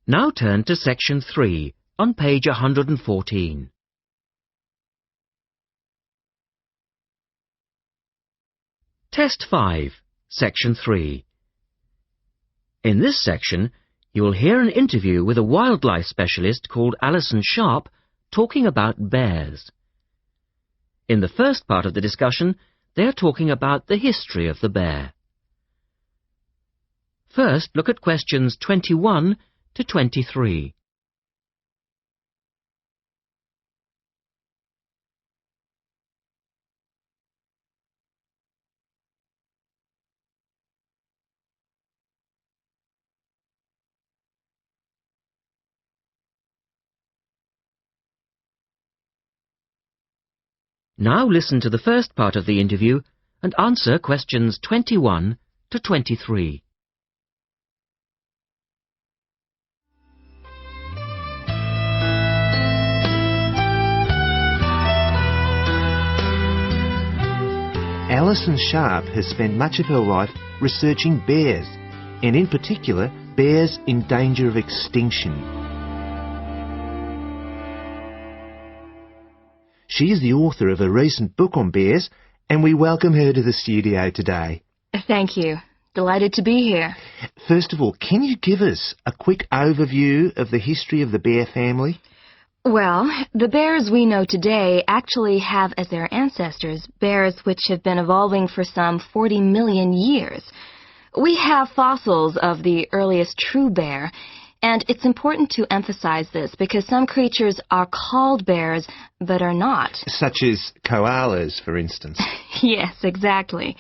Now turn to Section 3 on page 114. Test 5, Section 3. In this section, you will hear an interview with a wildlife specialist called Alison Sharp talking about bears. In the first part of the discussion, they are talking about the history of the bear. First, look at questions 21 to 23. Now listen to the first part of the interview and answer questions 21 to 23. Alison Sharp has spent much of her life researching bears, and in particular, bears in danger of extinction. She is the author of a recent book on bears, and we welcome her to the studio today. Thank you. Delighted to be here. First of all, can you give us a quick overview of the history of the bear family? Well, the bears we know today actually have as their ancestors bears which have been evolving for some 40 million years. We have fossils of the earliest true bear, and it's important to emphasize this because some creatures are called bears but are not. Such as koalas, for instance. Yes, exactly.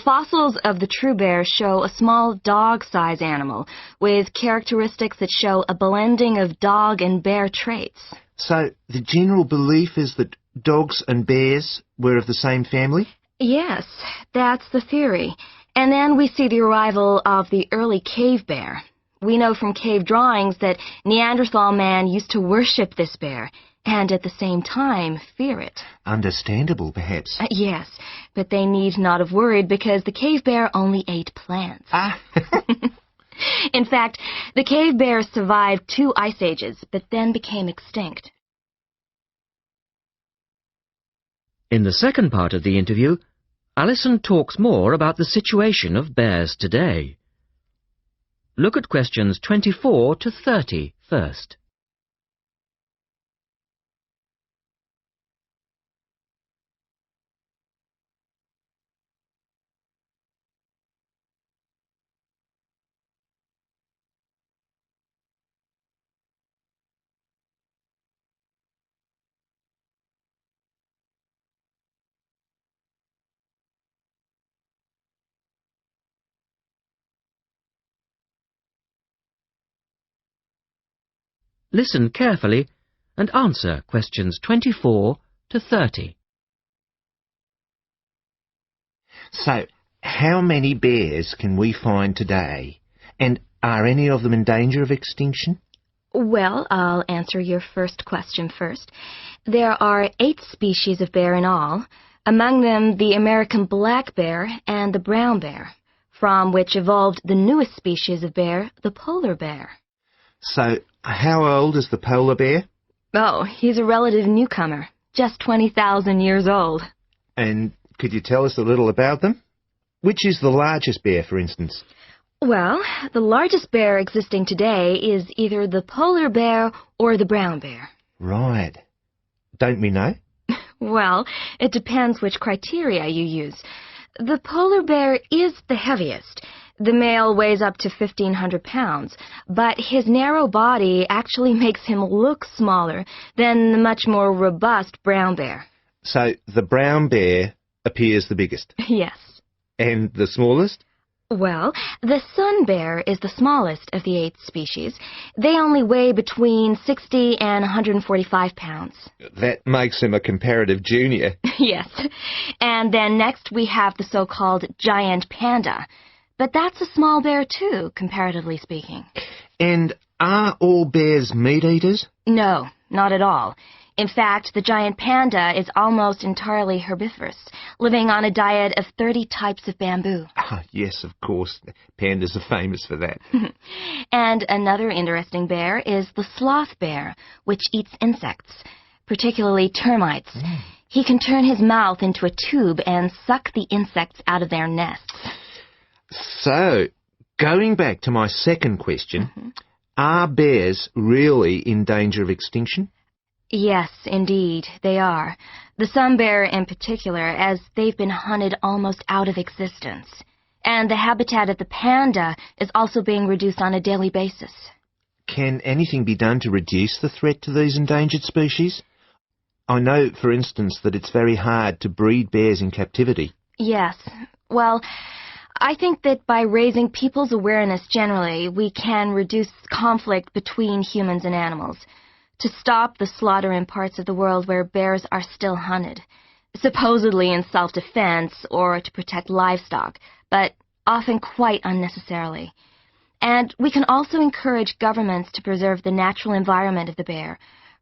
Fossils of the true bear show a small dog-size animal with characteristics that show a blending of dog and bear traits. So the general belief is that dogs and bears were of the same family? Yes, that's the theory. And then we see the arrival of the early cave bear. We know from cave drawings that Neanderthal man used to worship this bear, and at the same time fear it. Understandable, perhaps. Yes, but they need not have worried because the cave bear only ate plants. In fact, the cave bear survived 2 ice ages, but then became extinct. In the second part of the interview, Alison talks more about the situation of bears today. Look at questions 24 to 30 first. Listen carefully and answer questions 24 to 30. So, how many bears can we find today? And are any of them in danger of extinction? Well, I'll answer your first question first. There are 8 species of bear in all, among them the American black bear and the brown bear, from which evolved the newest species of bear, the polar bear. So, how old is the polar bear? Oh, he's a relative newcomer, just 20,000 years old. And could you tell us a little about them? Which is the largest bear, for instance? Well, the largest bear existing today is either the polar bear or the brown bear. Right. Don't we know? Well, it depends which criteria you use. The polar bear is the heaviest. The male weighs up to 1,500 pounds, but his narrow body actually makes him look smaller than the much more robust brown bear. So the brown bear appears the biggest? Yes. And the smallest? Well, the sun bear is the smallest of the 8 species. They only weigh between 60 and 145 pounds. That makes him a comparative junior. Yes. And then next we have the so-called giant panda. But that's a small bear too, comparatively speaking. And are all bears meat eaters? No, not at all. In fact, the giant panda is almost entirely herbivorous, living on a diet of 30 types of bamboo. Ah, yes, of course. Pandas are famous for that. And another interesting bear is the sloth bear, which eats insects, particularly termites. He can turn his mouth into a tube and suck the insects out of their nests. So, going back to my second question, are bears really in danger of extinction? Yes, indeed, they are. The sun bear in particular, as they've been hunted almost out of existence. And the habitat of the panda is also being reduced on a daily basis. Can anything be done to reduce the threat to these endangered species? I know, for instance, that it's very hard to breed bears in captivity. Yes. Well, I think that by raising people's awareness generally, we can reduce conflict between humans and animals, to stop the slaughter in parts of the world where bears are still hunted, supposedly in self-defense or to protect livestock, but often quite unnecessarily. And we can also encourage governments to preserve the natural environment of the bear,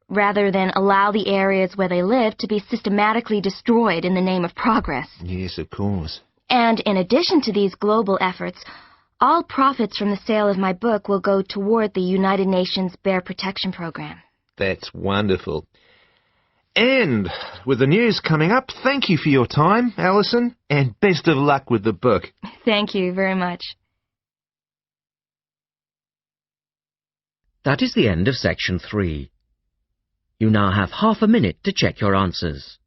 rather than allow the areas where they live to be systematically destroyed in the name of progress. Yes, of course. And in addition to these global efforts, all profits from the sale of my book will go toward the United Nations Bear Protection Program. That's wonderful. And with the news coming up, thank you for your time, Alison, and best of luck with the book. Thank you very much. That is the end of section 3. You now have half a minute to check your answers.